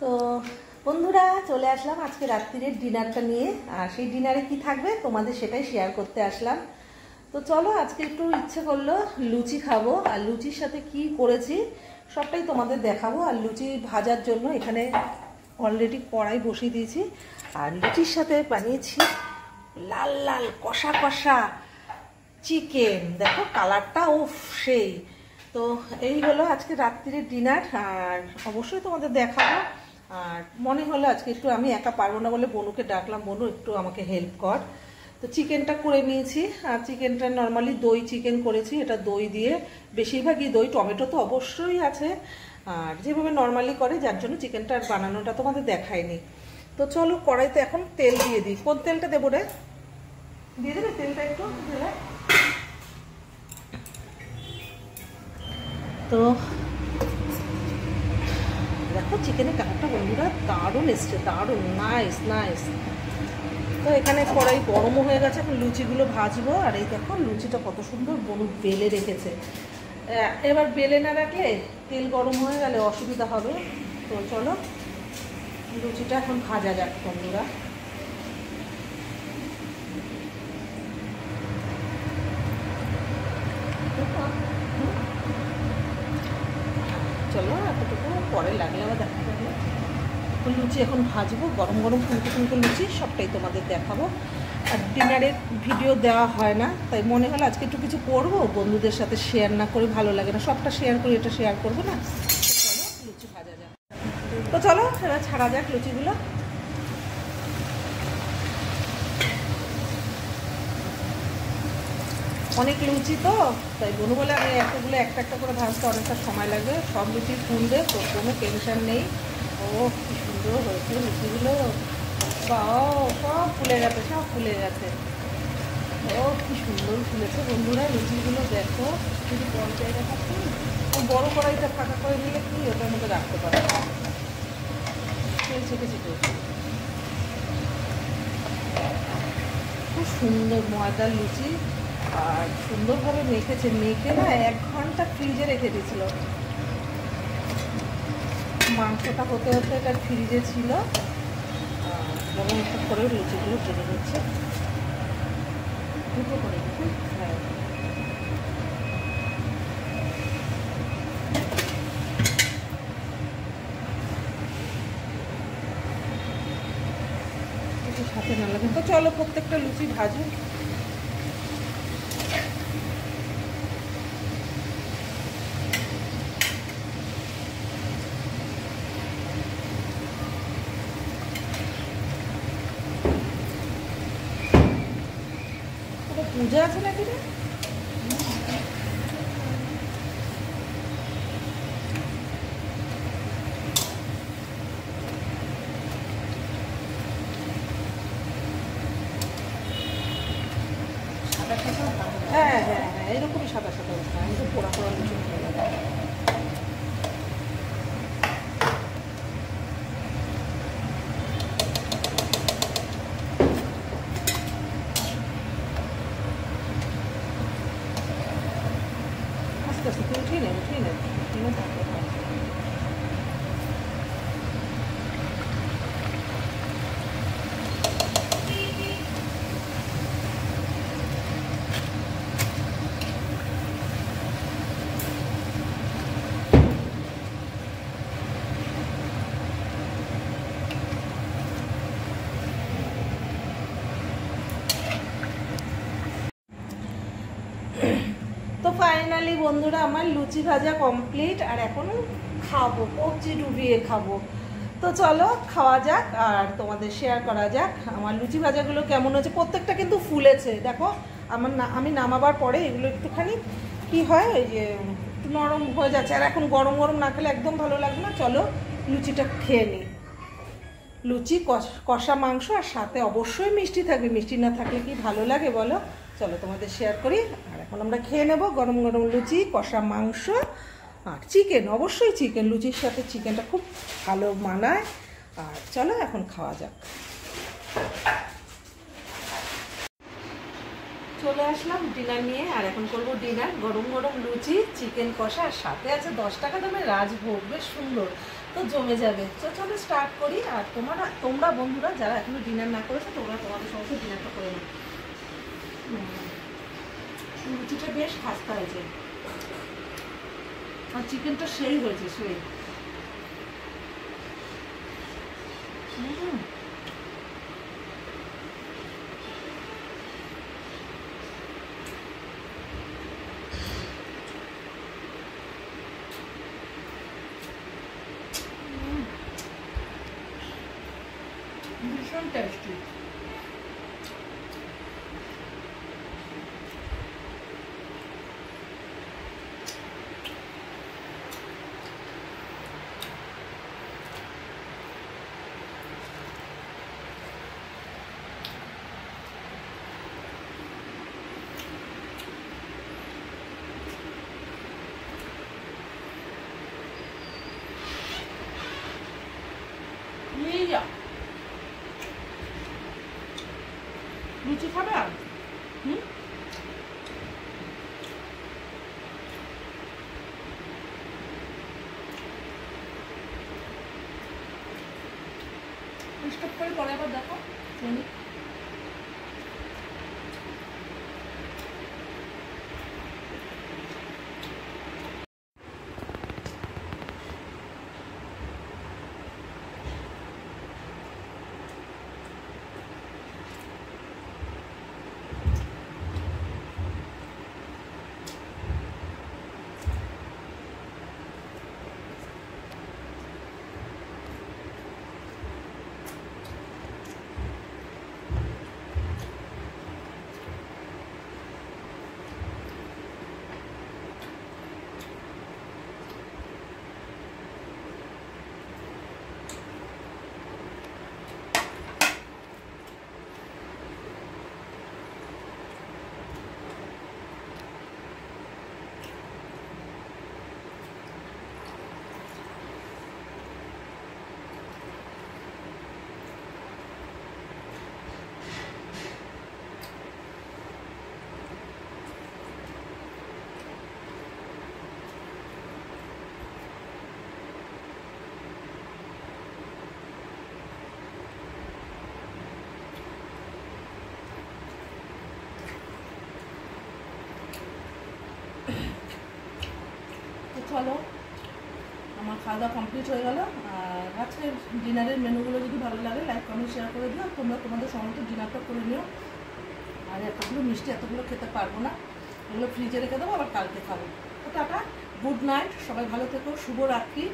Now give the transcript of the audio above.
তো বন্ধুরা চলে আসলাম আজকে রাত্রির ডিনারটা নিয়ে, আর সেই ডিনারে কি থাকবে তোমাদের সেটাই শেয়ার করতে আসলাম। তো চলো আজকে একটু ইচ্ছে করলো লুচি খাবো, আর লুচির সাথে কি করেছি সবটাই তোমাদের দেখাবো। আর লুচি ভাজার জন্য এখানে অলরেডি কড়াই বসিয়ে দিয়েছি, আর লুচির সাথে বানিয়েছি লাল লাল কষা কষা চিকেন। দেখো কালারটা উফ সেই। তো এই হলো আজকে রাত্রির ডিনার, আর অবশ্যই তোমাদের দেখাবো। আর মনে হলো আজকে একটু আমি একা পারবো না বলে বনুকে ডাকলাম, বনু একটু আমাকে হেল্প কর। তো চিকেনটা করে নিয়েছি, আর চিকেনটা নর্মালি দই চিকেন করেছি, এটা দই দিয়ে, বেশিরভাগই দই, টমেটো তো অবশ্যই আছে, আর যেভাবে নর্মালি করে, যার জন্য চিকেনটা আর বানানোটা তোমাদের দেখায়নি। তো চলো কড়াইতে এখন তেল দিয়ে দিই। কোন তেলটা দেবো রে? দিয়ে দেবে তেলটা একটু দিলে। তো দেখো চিকেনের কালারটা বন্ধুরা দারুণ এসছে, দারুণ নাইস নাইস। তো এখানে কড়াই গরমও হয়ে গেছে, এখন লুচিগুলো ভাজবো। আর এই দেখো লুচিটা কত সুন্দর বনু বেলে রেখেছে। এবার বেলে না রাখলে তেল গরম হয়ে গেলে অসুবিধা হবে। তো চলো লুচিটা এখন ভাজা যাক বন্ধুরা। চলো এতটুকু পরে লাগলে আবার দেখা যাবে। লুচি এখন ভাজবো, গরম গরম ফুলকো ফুলকো লুচি, সবটাই তোমাদের দেখাবো। আর ডিনারের ভিডিও দেওয়া হয় না, তাই মনে হলো আজকে একটু কিছু করবো, বন্ধুদের সাথে শেয়ার না করে ভালো লাগে না, সবটা শেয়ার করি, এটা শেয়ার করবো না। চলো লুচি ভাজা যাক। তো চলো এবার ছাড়া যাক লুচিগুলো। অনেক লুচি তো, তাই বনু বলে আমি এতগুলো একটা একটা করে ভাজতে অনেকটা সময় লাগবে, সব লুচি ফুলবে, তো কোনো টেনশন নেই। ও কি সুন্দর হয়েছে লুচিগুলো, বা সব ফুলে গেছে, সব ফুলে গেছে। ও কি সুন্দর ফুলেছে বন্ধুরা লুচিগুলো, দেখো যদি বড় জায়গা থাকতো, বড় কড়াইটা ফাঁকা করে নিলে কি ওটার মধ্যে রাখতে পারো, ছেটে ছেটে। খুব সুন্দর ময়দার লুচি, আর সুন্দরভাবে মেখেছে, মেখে না 1 ঘন্টা ফ্রিজে রেখে দিয়েছিল। মাংসটা হতে হতে এটা ফ্রিজে ছিল, গরম করে লুচিগুলো ভেজে দিচ্ছে, দুটো করে দিচ্ছি। হ্যাঁ সাথে না লাগে। তো চলো প্রত্যেকটা লুচি ভাজি। পূজা আছে নাকি রে? সাদা সাদা, হ্যাঁ হ্যাঁ হ্যাঁ এরকমই সাদা সাদা হচ্ছে, আমি তো পোড়া পোড়া লুচি ভালো লাগে। আস্তে আস্তে উঠিয়ে নে উঠিয়ে নে উঠিয়ে থাকবে। তো ফাইনালি বন্ধুরা আমার লুচি ভাজা কমপ্লিট, আর এখন খাবো, কচি ডুবিয়ে খাবো। তো চলো খাওয়া যাক আর তোমাদের শেয়ার করা যাক আমার লুচি ভাজাগুলো কেমন হয়েছে। প্রত্যেকটা কিন্তু ফুলেছে, দেখো আমি নামাবার পরে এগুলো একটুখানি কি হয়, এই যে একটু নরম হয়ে যাচ্ছে, আর এখন গরম গরম না খেলে একদম ভালো লাগবে না। চলো লুচিটা খেয়ে নিই। লুচি কষা মাংস, আর সাথে অবশ্যই মিষ্টি থাকবে, মিষ্টি না থাকলে কি ভালো লাগে বলো। চলো তোমাদের শেয়ার করি। আর এখন আমরা খেয়ে নেব গরম গরম লুচি, কষা মাংস আর চিকেন, অবশ্যই চিকেন, লুচির সাথে চিকেনটা খুব ভালো মানায়। আর চলো এখন খাওয়া যাক। চলে আসলাম ডিনার নিয়ে। আর এখন করবো ডিনার, গরম গরম লুচি, চিকেন কষা, আর সাথে আছে 10 টাকা দামের রাজভোগ, বেশ সুন্দর, তো জমে যাবে। তো চলো স্টার্ট করি। আর তোমরা বন্ধুরা যারা এখনো ডিনার না করেছো, তোমরা তোমাদের সমস্ত ডিনারটা করে নাও। লুচিটা বেশ খাস্তা হয়েছে, আর চিকেনটা সেই হয়েছে, সেই। ভীষণ টেস্টি। লুচি খাবে? আর স্টপ করে পরে আবার দেখো। চলো, আমার খাওয়া দাওয়া কমপ্লিট হয়ে গেল। আর আজকের ডিনারের মেনুগুলো যদি ভালো লাগে লাইক কমেন্ট শেয়ার করে দিও। তোমরা তোমাদের সমস্ত ডিনারটা করে নিও। আর এতগুলো মিষ্টি এতগুলো খেতে পারবো না, এগুলো ফ্রিজে রেখে দেবো, আবার কালকে খাবো। তো টাটা, গুড নাইট, সবাই ভালো থেকো, শুভরাত্রি।